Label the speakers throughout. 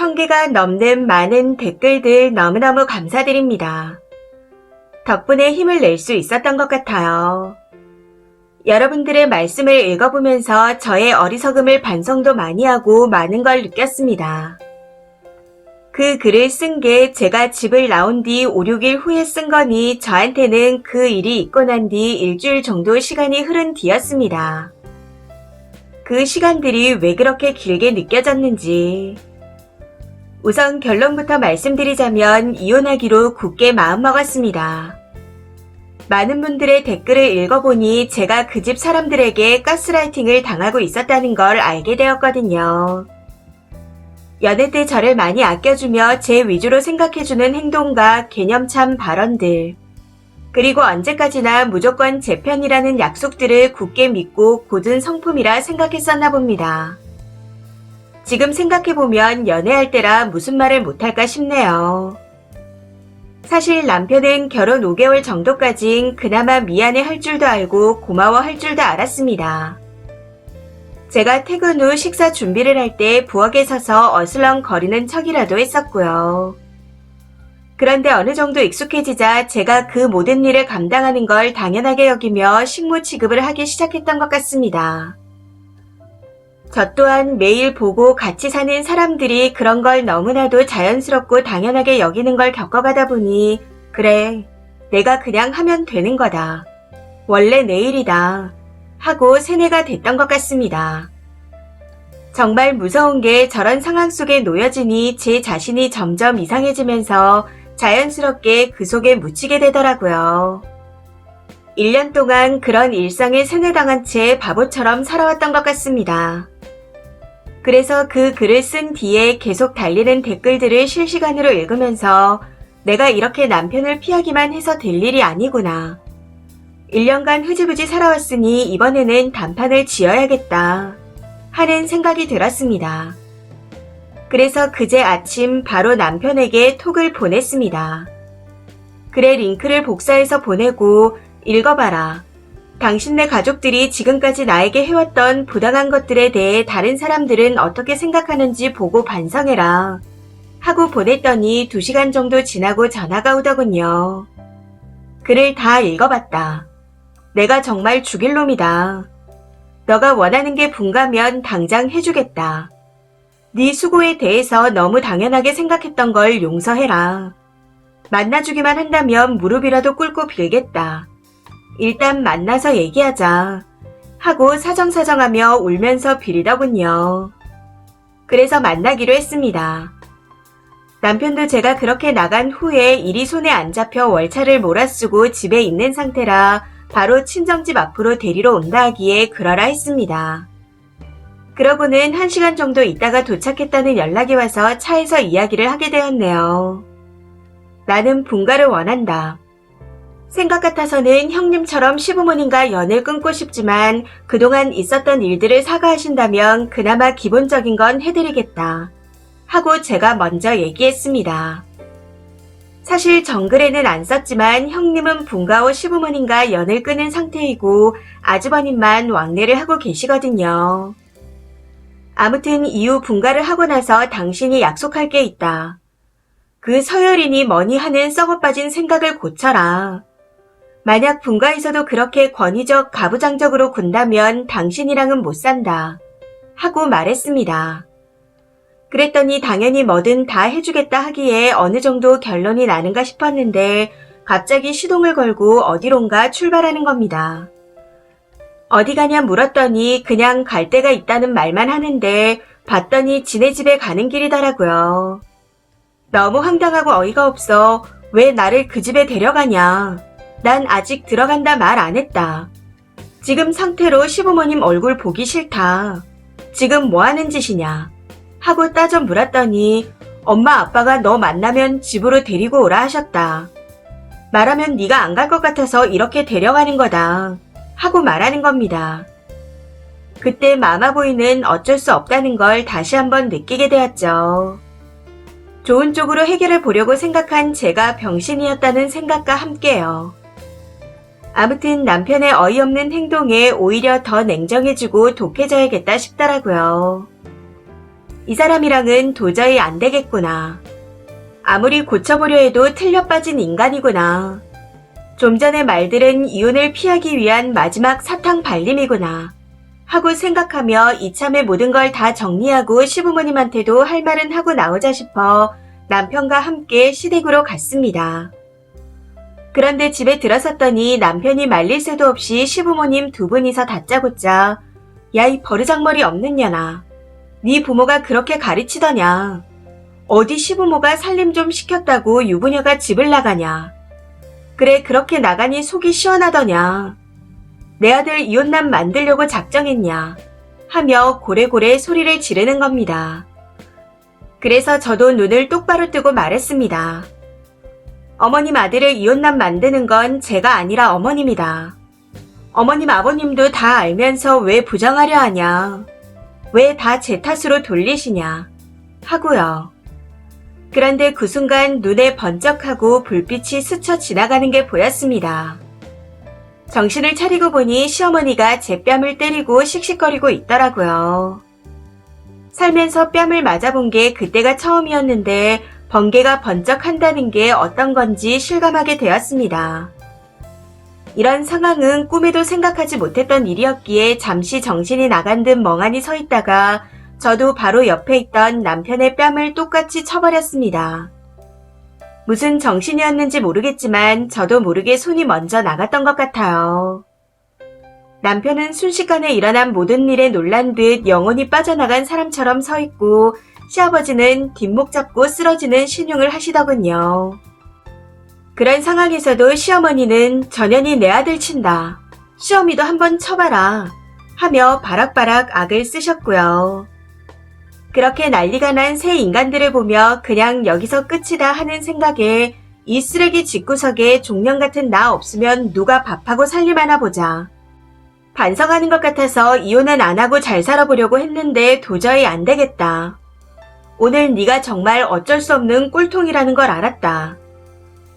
Speaker 1: 1000개가 넘는 많은 댓글들 너무너무 감사드립니다. 덕분에 힘을 낼 수 있었던 것 같아요. 여러분들의 말씀을 읽어보면서 저의 어리석음을 반성도 많이 하고 많은 걸 느꼈습니다. 그 글을 쓴 게 제가 집을 나온 뒤 5, 6일 후에 쓴 거니 저한테는 그 일이 있고 난 뒤 일주일 정도 시간이 흐른 뒤였습니다. 그 시간들이 왜 그렇게 길게 느껴졌는지. 우선 결론부터 말씀드리자면 이혼하기로 굳게 마음먹었습니다. 많은 분들의 댓글을 읽어보니 제가 그 집 사람들에게 가스라이팅을 당하고 있었다는 걸 알게 되었거든요. 연애 때 저를 많이 아껴주며 제 위주로 생각해주는 행동과 개념참 발언들, 그리고 언제까지나 무조건 제 편이라는 약속들을 굳게 믿고 고든 성품이라 생각했었나 봅니다. 지금 생각해보면 연애할 때라 무슨 말을 못할까 싶네요. 사실 남편은 결혼 5개월 정도까진 그나마 미안해 할 줄도 알고 고마워 할 줄도 알았습니다. 제가 퇴근 후 식사 준비를 할 때 부엌에 서서 어슬렁거리는 척이라도 했었고요. 그런데 어느 정도 익숙해지자 제가 그 모든 일을 감당하는 걸 당연하게 여기며 식무 취급을 하기 시작했던 것 같습니다. 저 또한 매일 보고 같이 사는 사람들이 그런 걸 너무나도 자연스럽고 당연하게 여기는 걸 겪어가다 보니 그래, 내가 그냥 하면 되는 거다. 원래 내 일이다. 하고 세뇌가 됐던 것 같습니다. 정말 무서운 게 저런 상황 속에 놓여지니 제 자신이 점점 이상해지면서 자연스럽게 그 속에 묻히게 되더라고요. 1년 동안 그런 일상에 세뇌당한 채 바보처럼 살아왔던 것 같습니다. 그래서 그 글을 쓴 뒤에 계속 달리는 댓글들을 실시간으로 읽으면서 내가 이렇게 남편을 피하기만 해서 될 일이 아니구나. 1년간 흐지부지 살아왔으니 이번에는 단판을 지어야겠다 하는 생각이 들었습니다. 그래서 그제 아침 바로 남편에게 톡을 보냈습니다. 글의 링크를 복사해서 보내고 읽어봐라. 당신네 가족들이 지금까지 나에게 해왔던 부당한 것들에 대해 다른 사람들은 어떻게 생각하는지 보고 반성해라. 하고 보냈더니 2시간 정도 지나고 전화가 오더군요. 글을 다 읽어봤다. 내가 정말 죽일 놈이다. 너가 원하는 게 분가면 당장 해주겠다. 네 수고에 대해서 너무 당연하게 생각했던 걸 용서해라. 만나주기만 한다면 무릎이라도 꿇고 빌겠다. 일단 만나서 얘기하자. 하고 사정사정하며 울면서 빌더군요. 그래서 만나기로 했습니다. 남편도 제가 그렇게 나간 후에 일이 손에 안 잡혀 월차를 몰아쓰고 집에 있는 상태라 바로 친정집 앞으로 데리러 온다 하기에 그러라 했습니다. 그러고는 1시간 정도 있다가 도착했다는 연락이 와서 차에서 이야기를 하게 되었네요. 나는 분가를 원한다. 생각 같아서는 형님처럼 시부모님과 연을 끊고 싶지만 그동안 있었던 일들을 사과하신다면 그나마 기본적인 건 해드리겠다. 하고 제가 먼저 얘기했습니다. 사실 정글에는 안 썼지만 형님은 분가 후 시부모님과 연을 끊은 상태이고 아주버님만 왕래를 하고 계시거든요. 아무튼 이후 분가를 하고 나서 당신이 약속할 게 있다. 그 서열이니 뭐니 하는 썩어빠진 생각을 고쳐라. 만약 분가에서도 그렇게 권위적 가부장적으로 군다면 당신이랑은 못 산다. 하고 말했습니다. 그랬더니 당연히 뭐든 다 해주겠다 하기에 어느 정도 결론이 나는가 싶었는데 갑자기 시동을 걸고 어디론가 출발하는 겁니다. 어디 가냐 물었더니 그냥 갈 데가 있다는 말만 하는데 봤더니 지네 집에 가는 길이더라고요. 너무 황당하고 어이가 없어. 왜 나를 그 집에 데려가냐. 난 아직 들어간다 말 안 했다. 지금 상태로 시부모님 얼굴 보기 싫다. 지금 뭐 하는 짓이냐. 하고 따져 물었더니 엄마 아빠가 너 만나면 집으로 데리고 오라 하셨다. 말하면 네가 안 갈 것 같아서 이렇게 데려가는 거다. 하고 말하는 겁니다. 그때 마마보이는 어쩔 수 없다는 걸 다시 한번 느끼게 되었죠. 좋은 쪽으로 해결해 보려고 생각한 제가 병신이었다는 생각과 함께요. 아무튼 남편의 어이없는 행동에 오히려 더 냉정해지고 독해져야겠다 싶더라고요. 이 사람이랑은 도저히 안 되겠구나. 아무리 고쳐보려 해도 틀려 빠진 인간이구나. 좀 전의 말들은 이혼을 피하기 위한 마지막 사탕 발림이구나. 하고 생각하며 이참에 모든 걸 다 정리하고 시부모님한테도 할 말은 하고 나오자 싶어 남편과 함께 시댁으로 갔습니다. 그런데 집에 들어섰더니 남편이 말릴 새도 없이 시부모님 두 분이서 다짜고짜 야, 이 버르장머리 없는 년아. 네 부모가 그렇게 가르치더냐. 어디 시부모가 살림 좀 시켰다고 유부녀가 집을 나가냐. 그래 그렇게 나가니 속이 시원하더냐. 내 아들 이혼남 만들려고 작정했냐. 하며 고래고래 소리를 지르는 겁니다. 그래서 저도 눈을 똑바로 뜨고 말했습니다. 어머님 아들을 이혼남 만드는 건 제가 아니라 어머님이다. 어머님 아버님도 다 알면서 왜 부정하려 하냐. 왜 다 제 탓으로 돌리시냐. 하고요. 그런데 그 순간 눈에 번쩍하고 불빛이 스쳐 지나가는 게 보였습니다. 정신을 차리고 보니 시어머니가 제 뺨을 때리고 씩씩거리고 있더라고요. 살면서 뺨을 맞아본 게 그때가 처음이었는데 번개가 번쩍한다는 게 어떤 건지 실감하게 되었습니다. 이런 상황은 꿈에도 생각하지 못했던 일이었기에 잠시 정신이 나간 듯 멍하니 서 있다가 저도 바로 옆에 있던 남편의 뺨을 똑같이 쳐버렸습니다. 무슨 정신이었는지 모르겠지만 저도 모르게 손이 먼저 나갔던 것 같아요. 남편은 순식간에 일어난 모든 일에 놀란 듯 영혼이 빠져나간 사람처럼 서 있고 시아버지는 뒷목 잡고 쓰러지는 신용을 하시더군요. 그런 상황에서도 시어머니는 전현이 내 아들 친다. 시어미도 한번 쳐봐라. 하며 바락바락 악을 쓰셨고요. 그렇게 난리가 난 새 인간들을 보며 그냥 여기서 끝이다 하는 생각에 이 쓰레기 집구석에 종년 같은 나 없으면 누가 밥하고 살림하나 보자. 반성하는 것 같아서 이혼은 안 하고 잘 살아보려고 했는데 도저히 안 되겠다. 오늘 네가 정말 어쩔 수 없는 꼴통이라는 걸 알았다.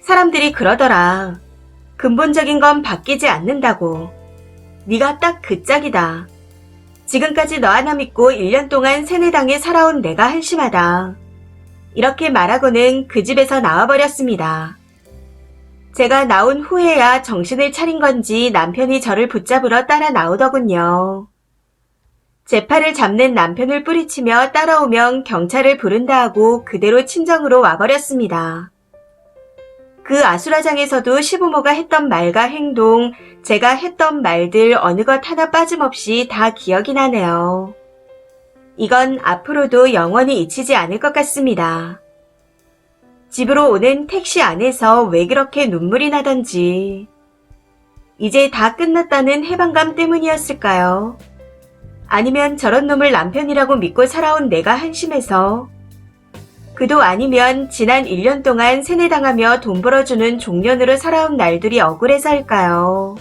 Speaker 1: 사람들이 그러더라. 근본적인 건 바뀌지 않는다고. 네가 딱 그 짝이다. 지금까지 너 하나 믿고 1년 동안 세뇌당해 살아온 내가 한심하다. 이렇게 말하고는 그 집에서 나와버렸습니다. 제가 나온 후에야 정신을 차린 건지 남편이 저를 붙잡으러 따라 나오더군요. 제 팔을 잡는 남편을 뿌리치며 따라오면 경찰을 부른다 하고 그대로 친정으로 와버렸습니다. 그 아수라장에서도 시부모가 했던 말과 행동, 제가 했던 말들 어느 것 하나 빠짐없이 다 기억이 나네요. 이건 앞으로도 영원히 잊히지 않을 것 같습니다. 집으로 오는 택시 안에서 왜 그렇게 눈물이 나던지. 이제 다 끝났다는 해방감 때문이었을까요? 아니면 저런 놈을 남편이라고 믿고 살아온 내가 한심해서? 그도 아니면 지난 1년 동안 세뇌당하며 돈 벌어주는 종년으로 살아온 날들이 억울해서일까요?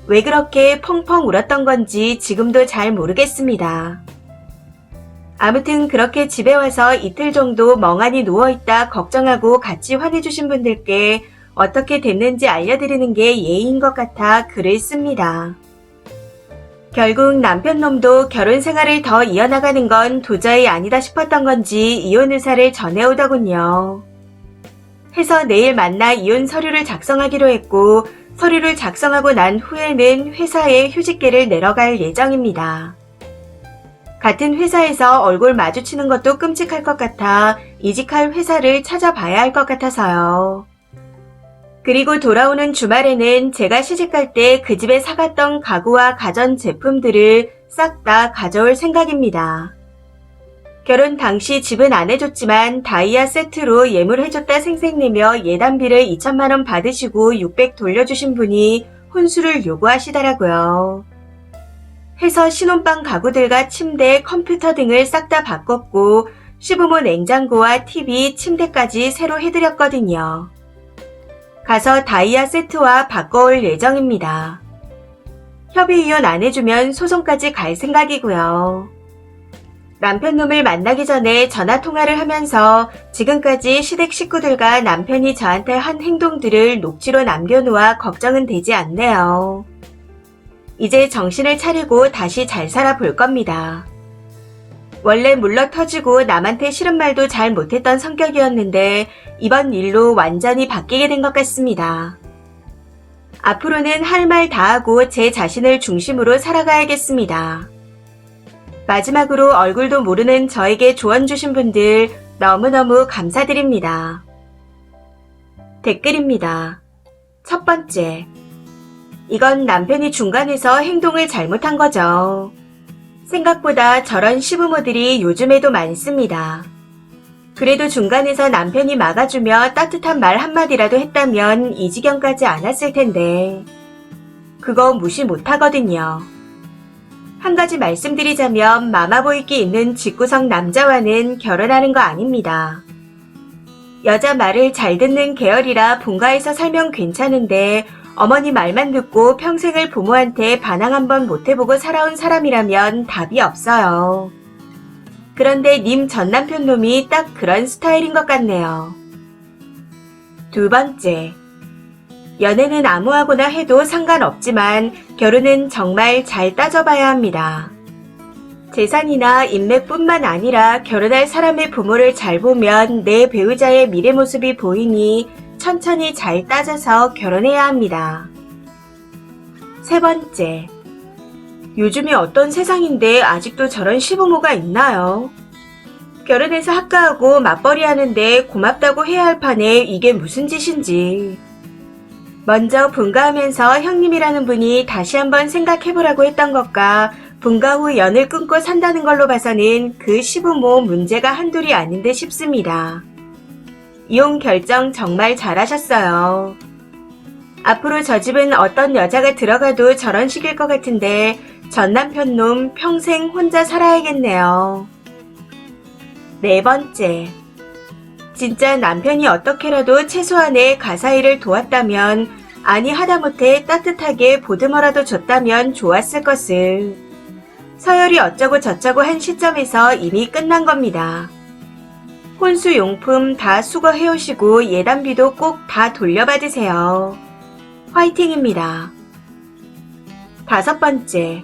Speaker 1: 왜 그렇게 펑펑 울었던 건지 지금도 잘 모르겠습니다. 아무튼 그렇게 집에 와서 이틀 정도 멍하니 누워있다 걱정하고 같이 화내주신 분들께 어떻게 됐는지 알려드리는 게 예의인 것 같아 글을 씁니다. 결국 남편 놈도 결혼 생활을 더 이어나가는 건 도저히 아니다 싶었던 건지 이혼 의사를 전해오더군요. 해서 내일 만나 이혼 서류를 작성하기로 했고 서류를 작성하고 난 후에는 회사에 휴직계를 내려갈 예정입니다. 같은 회사에서 얼굴 마주치는 것도 끔찍할 것 같아 이직할 회사를 찾아봐야 할 것 같아서요. 그리고 돌아오는 주말에는 제가 시집갈 때 그 집에 사갔던 가구와 가전 제품들을 싹 다 가져올 생각입니다. 결혼 당시 집은 안 해줬지만 다이아 세트로 예물해줬다 생색내며 예단비를 2천만 원 받으시고 600 돌려주신 분이 혼수를 요구하시더라고요. 해서 신혼방 가구들과 침대, 컴퓨터 등을 싹 다 바꿨고 시부모 냉장고와 TV, 침대까지 새로 해드렸거든요. 가서 다이아 세트와 바꿔올 예정입니다. 협의 이혼 안 해주면 소송까지 갈 생각이고요. 남편 놈을 만나기 전에 전화통화를 하면서 지금까지 시댁 식구들과 남편이 저한테 한 행동들을 녹취로 남겨놓아 걱정은 되지 않네요. 이제 정신을 차리고 다시 잘 살아볼 겁니다. 원래 물러 터지고 남한테 싫은 말도 잘 못했던 성격이었는데 이번 일로 완전히 바뀌게 된 것 같습니다. 앞으로는 할 말 다 하고 제 자신을 중심으로 살아가야겠습니다. 마지막으로 얼굴도 모르는 저에게 조언 주신 분들 너무너무 감사드립니다. 댓글입니다. 첫 번째. 이건 남편이 중간에서 행동을 잘못한 거죠. 생각보다 저런 시부모들이 요즘에도 많습니다. 그래도 중간에서 남편이 막아주며 따뜻한 말 한마디라도 했다면 이 지경까지 안 왔을 텐데. 그거 무시 못하거든요. 한 가지 말씀드리자면 마마보이기 있는 집구석 남자와는 결혼하는 거 아닙니다. 여자 말을 잘 듣는 계열이라 본가에서 살면 괜찮은데 어머니 말만 듣고 평생을 부모한테 반항 한번 못해보고 살아온 사람이라면 답이 없어요. 그런데 님 전남편 놈이 딱 그런 스타일인 것 같네요. 두 번째. 연애는 아무하고나 해도 상관없지만 결혼은 정말 잘 따져봐야 합니다. 재산이나 인맥뿐만 아니라 결혼할 사람의 부모를 잘 보면 내 배우자의 미래 모습이 보이니 천천히 잘 따져서 결혼해야 합니다. 세 번째. 요즘이 어떤 세상인데 아직도 저런 시부모가 있나요? 결혼해서 학가하고 맞벌이 하는데 고맙다고 해야 할 판에 이게 무슨 짓인지. 먼저 분가하면서 형님이라는 분이 다시 한번 생각해보라고 했던 것과 분가 후 연을 끊고 산다는 걸로 봐서는 그 시부모 문제가 한둘이 아닌 듯 싶습니다. 이혼 결정 정말 잘하셨어요. 앞으로 저 집은 어떤 여자가 들어가도 저런 식일 것 같은데 전남편 놈 평생 혼자 살아야겠네요. 네 번째. 진짜 남편이 어떻게라도 최소한의 가사일을 도왔다면 아니 하다못해 따뜻하게 보듬어라도 줬다면 좋았을 것을. 서열이 어쩌고 저쩌고 한 시점에서 이미 끝난 겁니다. 혼수 용품 다 수거해오시고 예단비도 꼭 다 돌려받으세요. 화이팅입니다. 다섯 번째.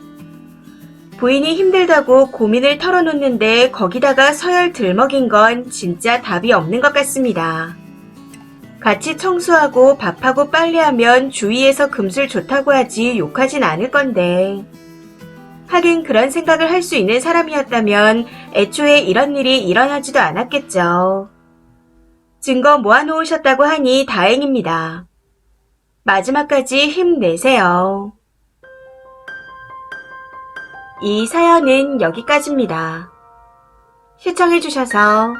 Speaker 1: 부인이 힘들다고 고민을 털어놓는데 거기다가 서열 들먹인 건 진짜 답이 없는 것 같습니다. 같이 청소하고 밥하고 빨래하면 주위에서 금술 좋다고 하지 욕하진 않을 건데. 하긴 그런 생각을 할 수 있는 사람이었다면 애초에 이런 일이 일어나지도 않았겠죠. 증거 모아놓으셨다고 하니 다행입니다. 마지막까지 힘내세요. 이 사연은 여기까지입니다. 시청해주셔서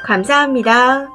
Speaker 1: 감사합니다.